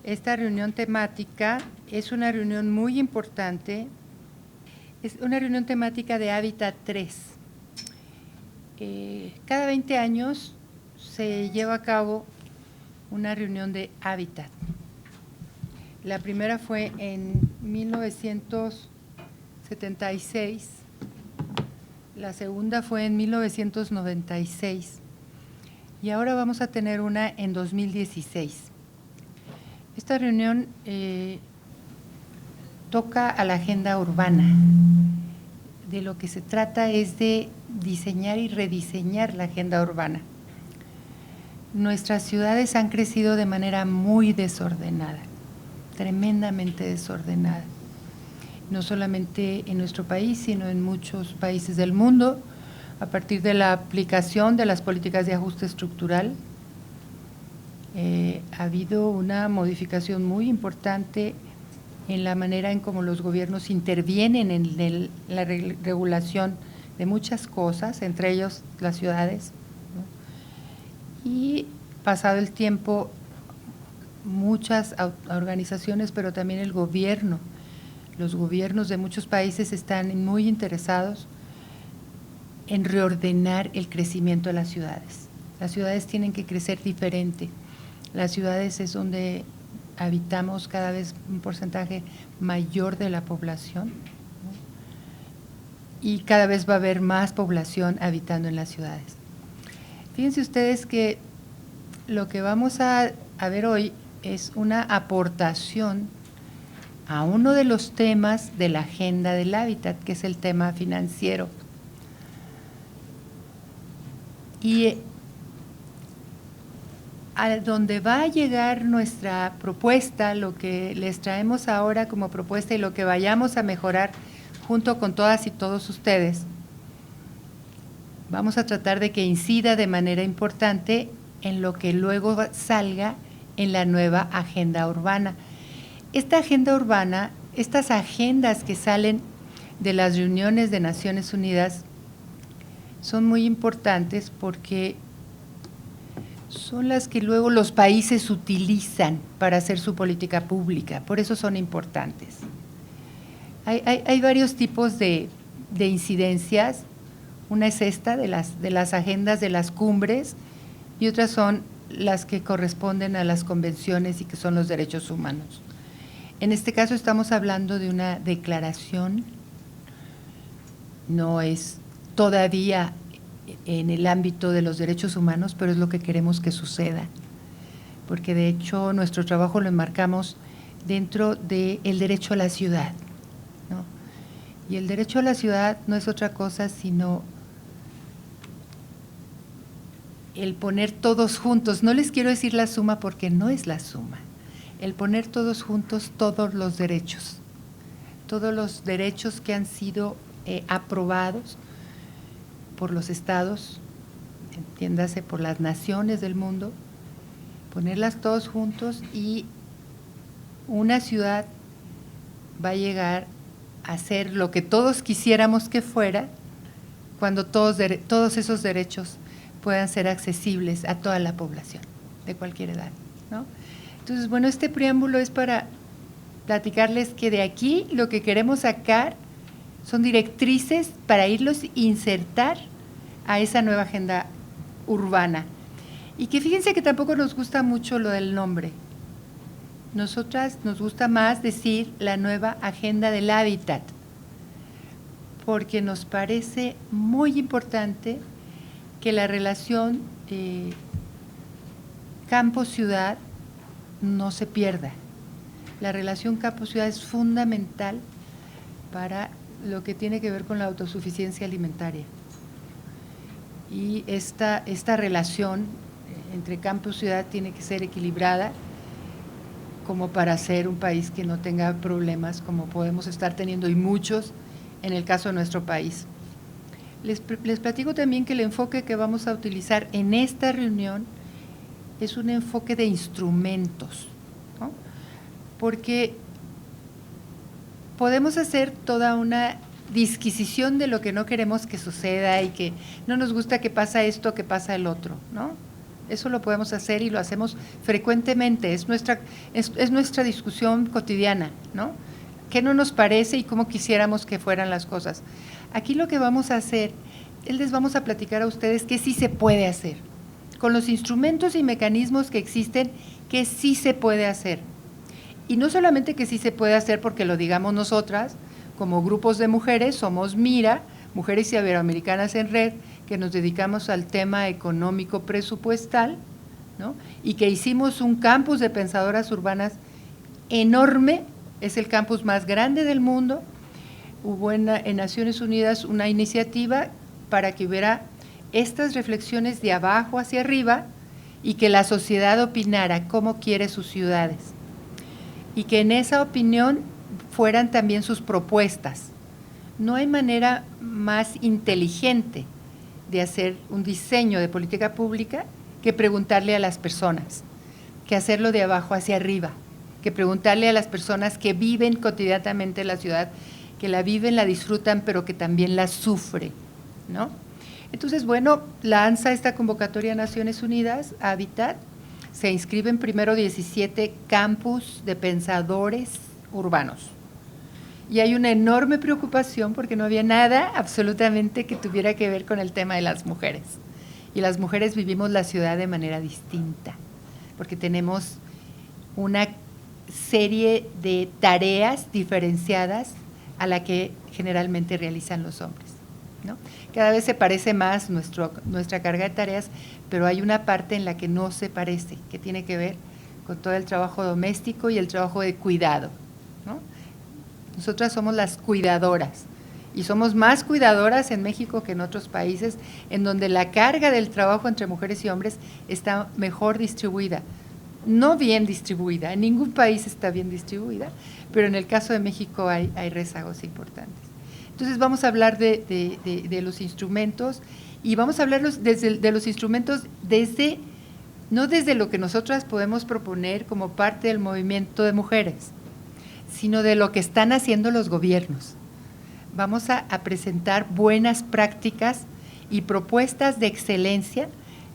Esta reunión temática es una reunión muy importante, es una reunión temática de Hábitat 3. Cada 20 años se lleva a cabo una reunión de Hábitat. La primera fue en 1976, la segunda fue en 1996 y ahora vamos a tener una en 2016. Esta reunión toca a la agenda urbana. De lo que se trata es de diseñar y rediseñar la agenda urbana. Nuestras ciudades han crecido de manera muy desordenada, tremendamente desordenada. No solamente en nuestro país, sino en muchos países del mundo, a partir de la aplicación de las políticas de ajuste estructural. Ha habido una modificación muy importante en la manera en cómo los gobiernos intervienen en la regulación de muchas cosas, entre ellos las ciudades, ¿no? Y pasado el tiempo, muchas organizaciones, pero también el gobierno, los gobiernos de muchos países están muy interesados en reordenar el crecimiento de las ciudades. Las ciudades tienen que crecer diferente. Las ciudades es donde habitamos cada vez un porcentaje mayor de la población, ¿no? Y cada vez va a haber más población habitando en las ciudades. Fíjense ustedes que lo que vamos a ver hoy es una aportación a uno de los temas de la agenda del hábitat, que es el tema financiero. Y a donde va a llegar nuestra propuesta, lo que les traemos ahora como propuesta y lo que vayamos a mejorar junto con todas y todos ustedes, vamos a tratar de que incida de manera importante en lo que luego salga en la nueva agenda urbana. Esta agenda urbana, estas agendas que salen de las reuniones de Naciones Unidas son muy importantes porque son las que luego los países utilizan para hacer su política pública, por eso son importantes. Hay varios tipos de incidencias, una es esta de las agendas de las cumbres y otras son las que corresponden a las convenciones y que son los derechos humanos. En este caso estamos hablando de una declaración, no es todavía en el ámbito de los derechos humanos, pero es lo que queremos que suceda, porque de hecho nuestro trabajo lo enmarcamos dentro del derecho a la ciudad, ¿no? Y el derecho a la ciudad no es otra cosa sino el poner todos juntos, no les quiero decir la suma porque no es la suma, el poner todos juntos todos los derechos que han sido aprobados por los estados, entiéndase por las naciones del mundo, ponerlas todos juntos y una ciudad va a llegar a ser lo que todos quisiéramos que fuera cuando todos esos derechos puedan ser accesibles a toda la población de cualquier edad, ¿no? Entonces, bueno, este preámbulo es para platicarles que de aquí lo que queremos sacar son directrices para irlos a insertar a esa nueva agenda urbana. Y que fíjense que tampoco nos gusta mucho lo del nombre. Nosotras nos gusta más decir la nueva agenda del hábitat, porque nos parece muy importante que la relación campo-ciudad no se pierda. La relación campo-ciudad es fundamental para lo que tiene que ver con la autosuficiencia alimentaria. Y esta relación entre campo y ciudad tiene que ser equilibrada como para ser un país que no tenga problemas como podemos estar teniendo y muchos en el caso de nuestro país. Les platico también que el enfoque que vamos a utilizar en esta reunión es un enfoque de instrumentos, ¿no? Porque podemos hacer toda una disquisición de lo que no queremos que suceda y que no nos gusta que pasa esto, que pasa el otro, ¿no? Eso lo podemos hacer y lo hacemos frecuentemente, es nuestra discusión cotidiana, ¿no? ¿Qué no nos parece y cómo quisiéramos que fueran las cosas? Aquí lo que vamos a hacer, les vamos a platicar a ustedes que sí se puede hacer, con los instrumentos y mecanismos que existen, que sí se puede hacer. Y no solamente que sí se puede hacer porque lo digamos nosotras, como grupos de mujeres, somos MIRA, Mujeres Iberoamericanas en Red, que nos dedicamos al tema económico presupuestal, ¿no? Y que hicimos un campus de pensadoras urbanas enorme, es el campus más grande del mundo. Hubo en Naciones Unidas una iniciativa para que hubiera estas reflexiones de abajo hacia arriba y que la sociedad opinara cómo quiere sus ciudades. Y que en esa opinión fueran también sus propuestas. No hay manera más inteligente de hacer un diseño de política pública que preguntarle a las personas, que hacerlo de abajo hacia arriba, que preguntarle a las personas que viven cotidianamente la ciudad, que la viven, la disfrutan, pero que también la sufren, ¿no? Entonces, bueno, lanza esta convocatoria a Naciones Unidas, Habitat, se inscriben primero 17 campus de pensadores urbanos. Y hay una enorme preocupación porque no había nada absolutamente que tuviera que ver con el tema de las mujeres. Y las mujeres vivimos la ciudad de manera distinta, porque tenemos una serie de tareas diferenciadas a la que generalmente realizan los hombres, ¿no? Cada vez se parece más nuestra carga de tareas, pero hay una parte en la que no se parece, que tiene que ver con todo el trabajo doméstico y el trabajo de cuidado, ¿no? Nosotras somos las cuidadoras y somos más cuidadoras en México que en otros países en donde la carga del trabajo entre mujeres y hombres está mejor distribuida. No bien distribuida, en ningún país está bien distribuida, pero en el caso de México hay rezagos importantes. Entonces vamos a hablar de los instrumentos y vamos a hablar de los instrumentos no desde lo que nosotras podemos proponer como parte del movimiento de mujeres, sino de lo que están haciendo los gobiernos. Vamos a presentar buenas prácticas y propuestas de excelencia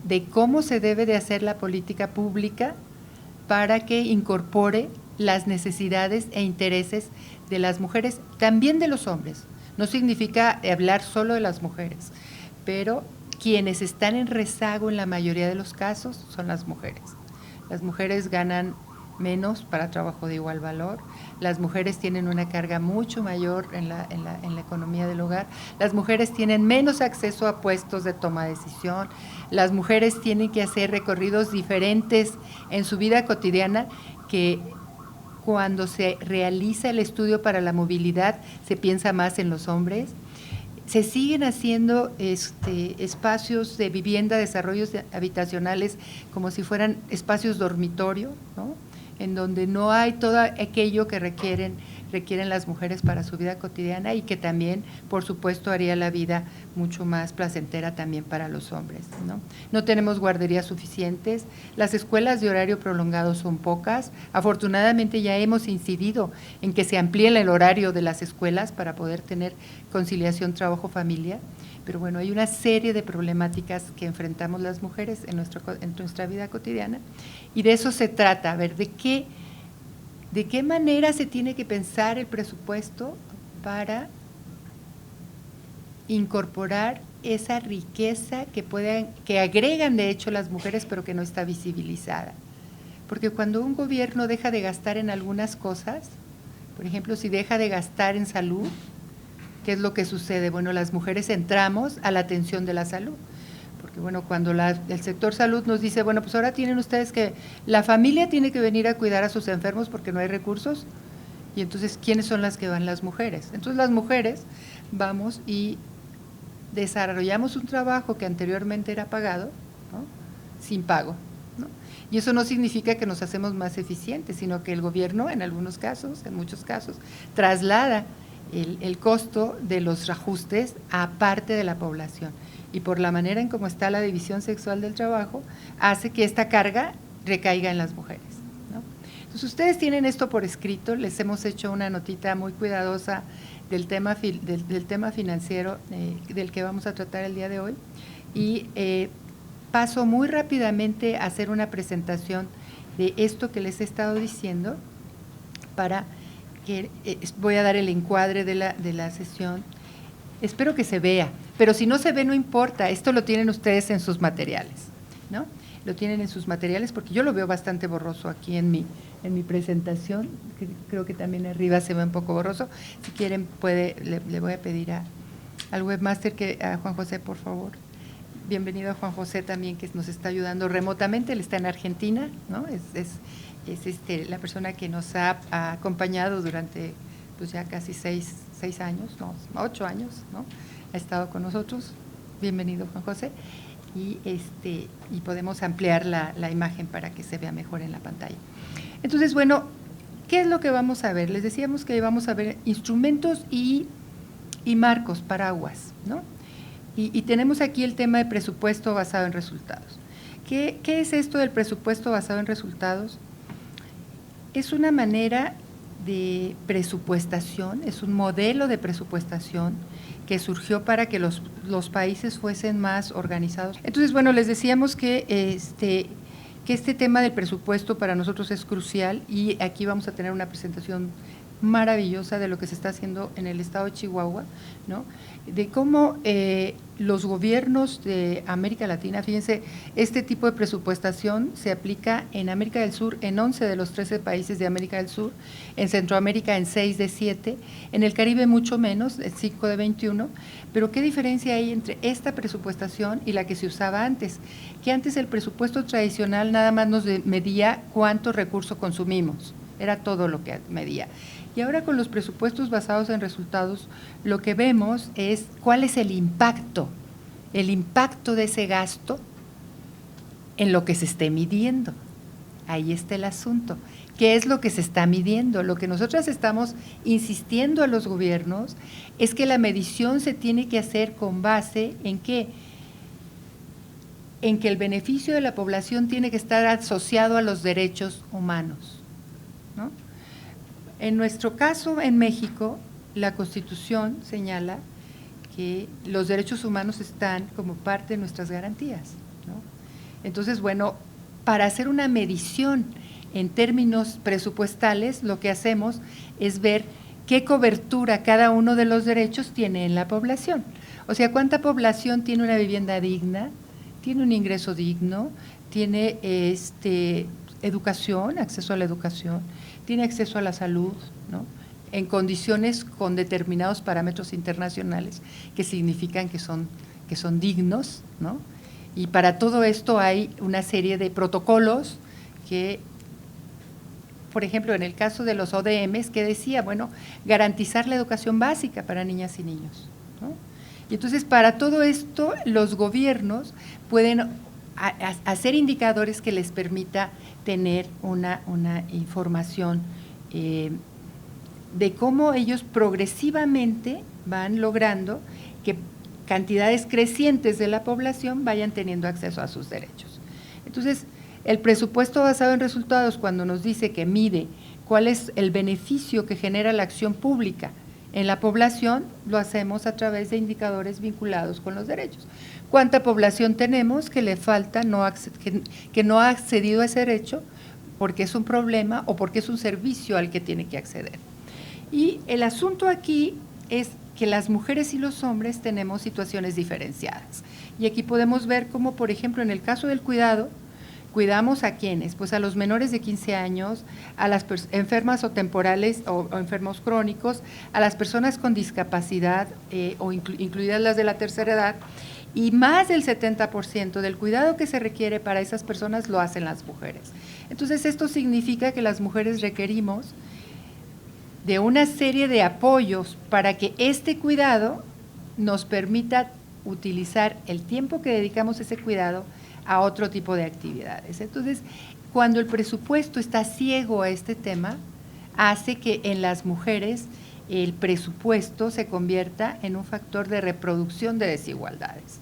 de cómo se debe de hacer la política pública para que incorpore las necesidades e intereses de las mujeres, también de los hombres. No significa hablar solo de las mujeres, pero quienes están en rezago en la mayoría de los casos son las mujeres. Las mujeres ganan menos para trabajo de igual valor, las mujeres tienen una carga mucho mayor en la economía del hogar, las mujeres tienen menos acceso a puestos de toma de decisión, las mujeres tienen que hacer recorridos diferentes en su vida cotidiana que cuando se realiza el estudio para la movilidad se piensa más en los hombres. Se siguen haciendo espacios de vivienda, desarrollos habitacionales como si fueran espacios dormitorio, ¿no? En donde no hay todo aquello que requieren las mujeres para su vida cotidiana y que también, por supuesto, haría la vida mucho más placentera también para los hombres, ¿no? No tenemos guarderías suficientes, las escuelas de horario prolongado son pocas, afortunadamente ya hemos incidido en que se amplíe el horario de las escuelas para poder tener conciliación trabajo-familia, pero bueno, hay una serie de problemáticas que enfrentamos las mujeres en nuestra vida cotidiana y de eso se trata, a ver, de qué manera se tiene que pensar el presupuesto para incorporar esa riqueza que agregan de hecho las mujeres, pero que no está visibilizada. Porque cuando un gobierno deja de gastar en algunas cosas, por ejemplo, si deja de gastar en salud, ¿qué es lo que sucede? Bueno, las mujeres entramos a la atención de la salud. Porque bueno, cuando el sector salud nos dice, bueno, pues ahora tienen ustedes que, la familia tiene que venir a cuidar a sus enfermos porque no hay recursos, y entonces, ¿quiénes son las que van? Las mujeres. Entonces las mujeres vamos y desarrollamos un trabajo que anteriormente era pagado, ¿no? Sin pago, ¿no? Y eso no significa que nos hacemos más eficientes, sino que el gobierno, en algunos casos, en muchos casos, traslada el costo de los ajustes a parte de la población. Y por la manera en cómo está la división sexual del trabajo, hace que esta carga recaiga en las mujeres, ¿no? Entonces, ustedes tienen esto por escrito, les hemos hecho una notita muy cuidadosa del tema financiero del que vamos a tratar el día de hoy, y paso muy rápidamente a hacer una presentación de esto que les he estado diciendo para que voy a dar el encuadre de la sesión. Espero que se vea, pero si no se ve no importa, esto lo tienen ustedes en sus materiales, ¿no? Lo tienen en sus materiales porque yo lo veo bastante borroso aquí en mi presentación, creo que también arriba se ve un poco borroso. Si quieren le voy a pedir al webmaster a Juan José, por favor. Bienvenido a Juan José también, que nos está ayudando remotamente, él está en Argentina, ¿no? Es la persona que nos ha acompañado durante pues ya casi 6 años, no, 8 años, ¿no? Ha estado con nosotros. Bienvenido, Juan José. Y podemos ampliar la imagen para que se vea mejor en la pantalla. Entonces, bueno, ¿qué es lo que vamos a ver? Les decíamos que vamos a ver instrumentos y marcos, paraguas, ¿no? Y tenemos aquí el tema de presupuesto basado en resultados. ¿Qué es esto del presupuesto basado en resultados? Es una manera de presupuestación, es un modelo de presupuestación que surgió para que los países fuesen más organizados. Entonces, bueno, les decíamos que este tema del presupuesto para nosotros es crucial y aquí vamos a tener una presentación maravillosa de lo que se está haciendo en el estado de Chihuahua, ¿no? De cómo los gobiernos de América Latina, fíjense, este tipo de presupuestación se aplica en América del Sur en 11 de los 13 países de América del Sur, en Centroamérica en 6 de 7, en el Caribe mucho menos, en 5 de 21, pero ¿qué diferencia hay entre esta presupuestación y la que se usaba antes? Que antes el presupuesto tradicional nada más nos medía cuánto recurso consumimos, era todo lo que medía. Y ahora con los presupuestos basados en resultados, lo que vemos es cuál es el impacto de ese gasto en lo que se esté midiendo. Ahí está el asunto. ¿Qué es lo que se está midiendo? Lo que nosotros estamos insistiendo a los gobiernos es que la medición se tiene que hacer con base en ¿qué? En que el beneficio de la población tiene que estar asociado a los derechos humanos, ¿no? En nuestro caso, en México, la Constitución señala que los derechos humanos están como parte de nuestras garantías, ¿no? Entonces, bueno, para hacer una medición en términos presupuestales, lo que hacemos es ver qué cobertura cada uno de los derechos tiene en la población. O sea, cuánta población tiene una vivienda digna, tiene un ingreso digno, tiene educación, acceso a la educación, tiene acceso a la salud, ¿no? En condiciones con determinados parámetros internacionales que significan que son dignos, ¿no? Y para todo esto hay una serie de protocolos que, por ejemplo, en el caso de los ODMs, que decía, bueno, garantizar la educación básica para niñas y niños, ¿no? Y entonces, para todo esto, los gobiernos pueden hacer indicadores que les permita tener una información de cómo ellos progresivamente van logrando que cantidades crecientes de la población vayan teniendo acceso a sus derechos. Entonces, el presupuesto basado en resultados, cuando nos dice que mide cuál es el beneficio que genera la acción pública en la población, lo hacemos a través de indicadores vinculados con los derechos. ¿Cuánta población tenemos que le falta, que no ha accedido a ese derecho porque es un problema o porque es un servicio al que tiene que acceder? Y el asunto aquí es que las mujeres y los hombres tenemos situaciones diferenciadas. Y aquí podemos ver cómo, por ejemplo, en el caso del cuidado, ¿cuidamos a quiénes? Pues a los menores de 15 años, a las enfermas o temporales o enfermos crónicos, a las personas con discapacidad o incluidas las de la tercera edad, y más del 70% del cuidado que se requiere para esas personas lo hacen las mujeres. Entonces, esto significa que las mujeres requerimos de una serie de apoyos para que este cuidado nos permita utilizar el tiempo que dedicamos a ese cuidado a otro tipo de actividades. Entonces, cuando el presupuesto está ciego a este tema, hace que en las mujeres el presupuesto se convierta en un factor de reproducción de desigualdades.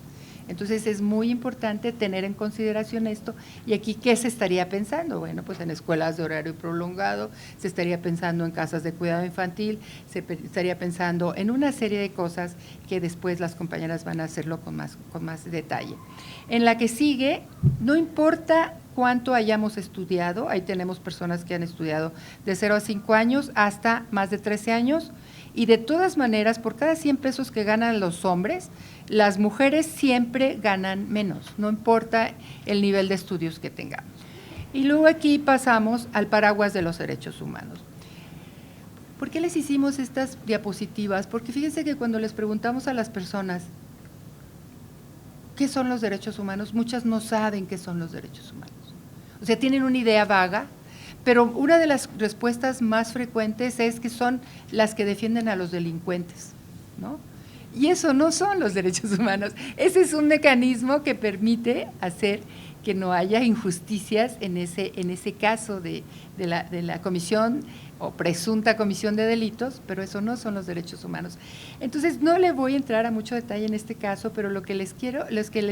Entonces es muy importante tener en consideración esto. Y aquí, ¿qué se estaría pensando? Bueno, pues en escuelas de horario prolongado, se estaría pensando en casas de cuidado infantil, estaría pensando en una serie de cosas que después las compañeras van a hacerlo con más detalle. En la que sigue, no importa cuánto hayamos estudiado, ahí tenemos personas que han estudiado de 0 a 5 años hasta más de 13 años, y de todas maneras, por cada 100 pesos que ganan los hombres, las mujeres siempre ganan menos, no importa el nivel de estudios que tengamos. Y luego aquí pasamos al paraguas de los derechos humanos. ¿Por qué les hicimos estas diapositivas? Porque fíjense que cuando les preguntamos a las personas ¿qué son los derechos humanos?, muchas no saben qué son los derechos humanos. O sea, tienen una idea vaga, pero una de las respuestas más frecuentes es que son las que defienden a los delincuentes, ¿no? Y eso no son los derechos humanos. Ese es un mecanismo que permite hacer que no haya injusticias en ese caso de la comisión o presunta comisión de delitos, pero eso no son los derechos humanos. Entonces, no le voy a entrar a mucho detalle en este caso, pero lo que les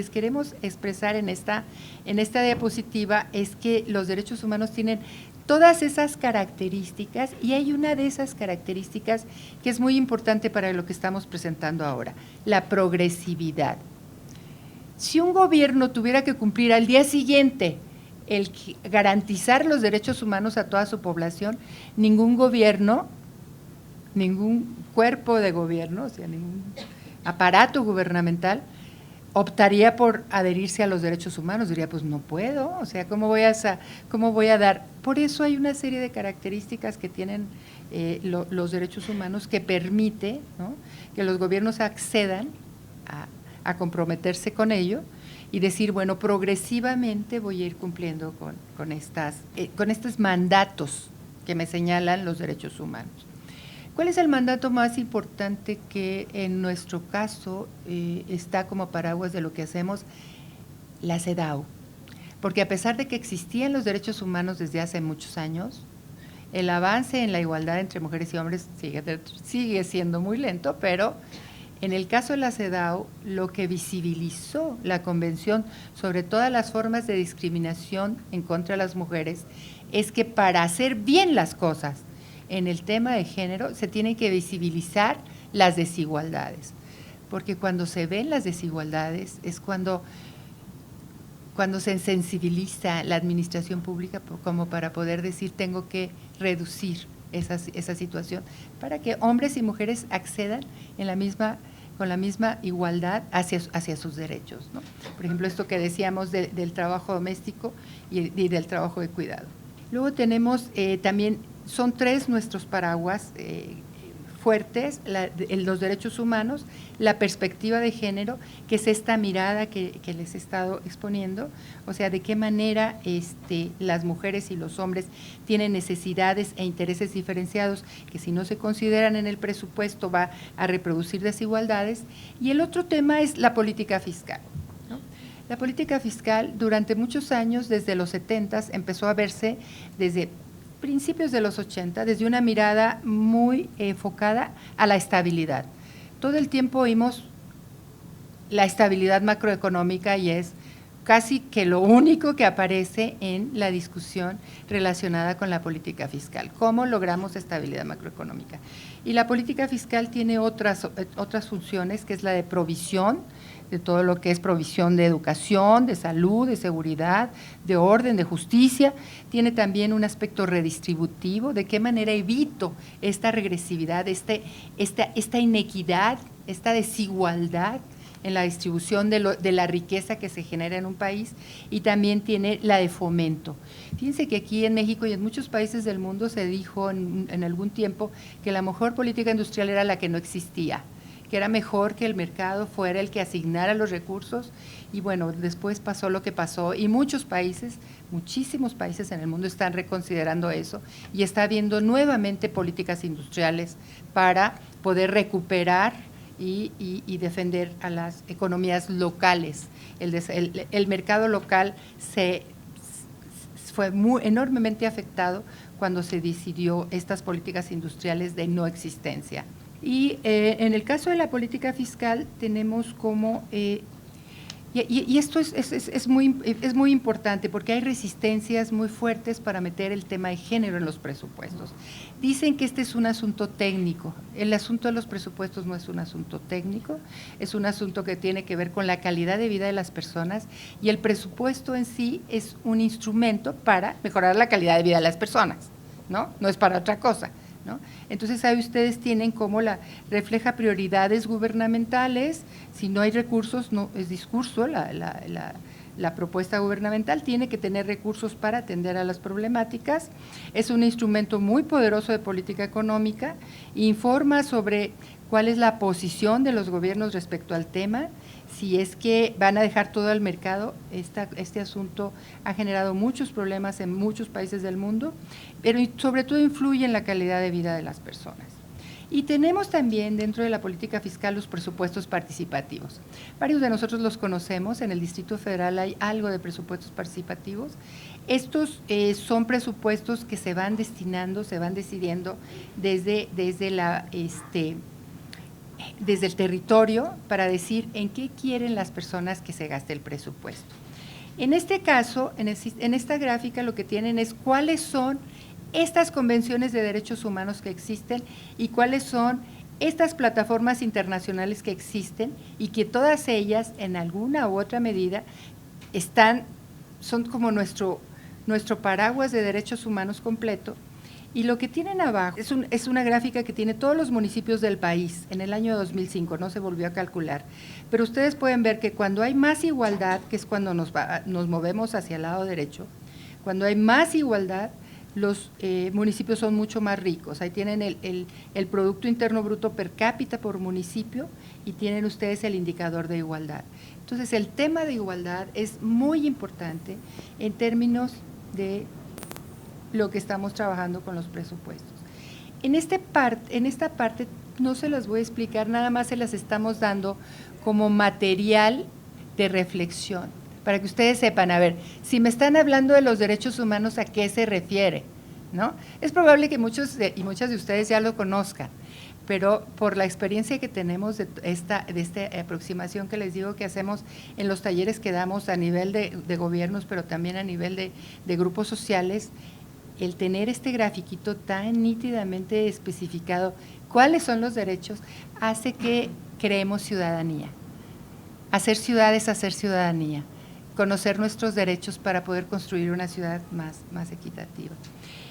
queremos expresar en esta diapositiva es que los derechos humanos tienen todas esas características, y hay una de esas características que es muy importante para lo que estamos presentando ahora, la progresividad. Si un gobierno tuviera que cumplir al día siguiente el garantizar los derechos humanos a toda su población, ningún gobierno, ningún cuerpo de gobierno, o sea, ningún aparato gubernamental optaría por adherirse a los derechos humanos. Diría, pues no puedo, o sea, ¿cómo voy a dar? Por eso hay una serie de características que tienen los derechos humanos que permite, ¿no?, que los gobiernos accedan a comprometerse con ello y decir, bueno, progresivamente voy a ir cumpliendo con estos mandatos que me señalan los derechos humanos. ¿Cuál es el mandato más importante que en nuestro caso está como paraguas de lo que hacemos? La CEDAW. Porque a pesar de que existían los derechos humanos desde hace muchos años, el avance en la igualdad entre mujeres y hombres sigue siendo muy lento, pero en el caso de la CEDAW, lo que visibilizó la Convención sobre todas las formas de discriminación en contra de las mujeres es que para hacer bien las cosas en el tema de género se tienen que visibilizar las desigualdades, porque cuando se ven las desigualdades es cuando se sensibiliza la administración pública como para poder decir tengo que reducir esa situación para que hombres y mujeres accedan con la misma igualdad hacia sus derechos, ¿no? Por ejemplo, esto que decíamos del trabajo doméstico y del trabajo de cuidado. Luego tenemos también, son 3 nuestros paraguas fuertes, los derechos humanos, la perspectiva de género, que es esta mirada que les he estado exponiendo, o sea, de qué manera las mujeres y los hombres tienen necesidades e intereses diferenciados que si no se consideran en el presupuesto va a reproducir desigualdades. Y el otro tema es la política fiscal, ¿no? La política fiscal durante muchos años, desde los 70, empezó a verse desde principios de los 80, desde una mirada muy enfocada a la estabilidad. Todo el tiempo oímos la estabilidad macroeconómica y es casi que lo único que aparece en la discusión relacionada con la política fiscal. ¿Cómo logramos estabilidad macroeconómica? Y la política fiscal tiene otras funciones, que es la de provisión, de todo lo que es provisión de educación, de salud, de seguridad, de orden, de justicia. Tiene también un aspecto redistributivo, de qué manera evito esta regresividad, esta inequidad, esta desigualdad en la distribución de la riqueza que se genera en un país, y también tiene la de fomento. Fíjense que aquí en México y en muchos países del mundo se dijo en algún tiempo que la mejor política industrial era la que no existía, que era mejor que el mercado fuera el que asignara los recursos, y bueno, después pasó lo que pasó, y muchísimos países en el mundo están reconsiderando eso, y está habiendo nuevamente políticas industriales para poder recuperar y defender a las economías locales. El mercado local fue enormemente afectado cuando se decidió estas políticas industriales de no existencia. Y en el caso de la política fiscal tenemos como Y esto es muy importante porque hay resistencias muy fuertes para meter el tema de género en los presupuestos. Dicen que este es un asunto técnico. El asunto de los presupuestos no es un asunto técnico, es un asunto que tiene que ver con la calidad de vida de las personas, y el presupuesto en sí es un instrumento para mejorar la calidad de vida de las personas, ¿no? No es para otra cosa, ¿no? Entonces ahí ustedes tienen cómo refleja prioridades gubernamentales. Si no hay recursos, no es discurso, la propuesta gubernamental tiene que tener recursos para atender a las problemáticas. Es un instrumento muy poderoso de política económica, informa sobre cuál es la posición de los gobiernos respecto al tema, si es que van a dejar todo al mercado. Este asunto ha generado muchos problemas en muchos países del mundo, pero sobre todo influye en la calidad de vida de las personas. Y tenemos también dentro de la política fiscal los presupuestos participativos. Varios de nosotros los conocemos, en el Distrito Federal hay algo de presupuestos participativos. Estos son presupuestos que se van destinando, se van decidiendo desde el territorio para decir en qué quieren las personas que se gaste el presupuesto. En este caso, en esta gráfica lo que tienen es cuáles son estas convenciones de derechos humanos que existen y cuáles son estas plataformas internacionales que existen y que todas ellas en alguna u otra medida son como nuestro paraguas de derechos humanos completo. Y lo que tienen abajo es una gráfica que tiene todos los municipios del país en el año 2005, no se volvió a calcular, pero ustedes pueden ver que cuando hay más igualdad, que es cuando nos movemos hacia el lado derecho, cuando hay más igualdad, los municipios son mucho más ricos. Ahí tienen el Producto Interno Bruto per cápita por municipio y tienen ustedes el indicador de igualdad. Entonces, el tema de igualdad es muy importante en términos de lo que estamos trabajando con los presupuestos. En esta parte no se las voy a explicar, nada más se las estamos dando como material de reflexión, para que ustedes sepan, a ver, si me están hablando de los derechos humanos, ¿a qué se refiere? ¿No? Es probable que muchos y muchas de ustedes ya lo conozcan, pero por la experiencia que tenemos de esta aproximación que les digo que hacemos en los talleres que damos a nivel de gobiernos, pero también a nivel de grupos sociales, el tener este grafiquito tan nítidamente especificado, cuáles son los derechos, hace que creemos ciudadanía. Hacer ciudad es hacer ciudadanía, conocer nuestros derechos para poder construir una ciudad más equitativa.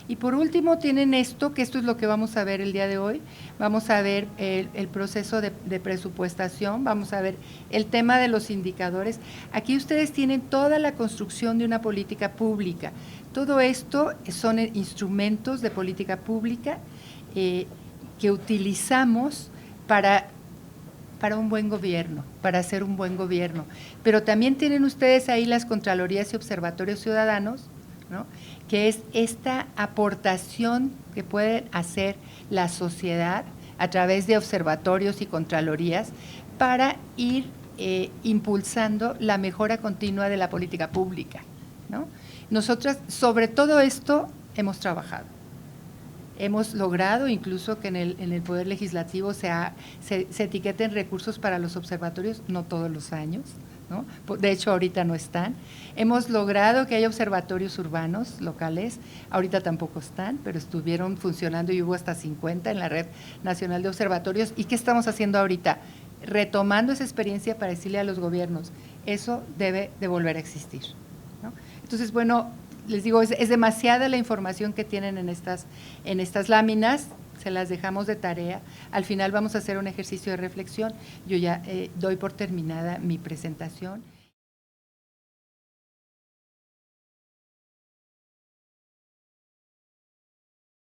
Y por último tienen esto, que esto es lo que vamos a ver el día de hoy. Vamos a ver el proceso de presupuestación, vamos a ver el tema de los indicadores. Aquí ustedes tienen toda la construcción de una política pública. Todo esto son instrumentos de política pública que utilizamos para un buen gobierno, para hacer un buen gobierno. Pero también tienen ustedes ahí las Contralorías y Observatorios Ciudadanos, ¿no?, que es esta aportación que puede hacer la sociedad a través de observatorios y contralorías para ir impulsando la mejora continua de la política pública, ¿no? Nosotras, sobre todo esto, hemos trabajado. Hemos logrado incluso que en el Poder Legislativo se etiqueten recursos para los observatorios, no todos los años, ¿no? De hecho, ahorita no están. Hemos logrado que haya observatorios urbanos locales, ahorita tampoco están, pero estuvieron funcionando y hubo hasta 50 en la Red Nacional de Observatorios. ¿Y qué estamos haciendo ahorita? Retomando esa experiencia para decirle a los gobiernos, eso debe de volver a existir, ¿no? Entonces, bueno, les digo, es demasiada la información que tienen en estas láminas, se las dejamos de tarea. Al final vamos a hacer un ejercicio de reflexión. Yo ya doy por terminada mi presentación.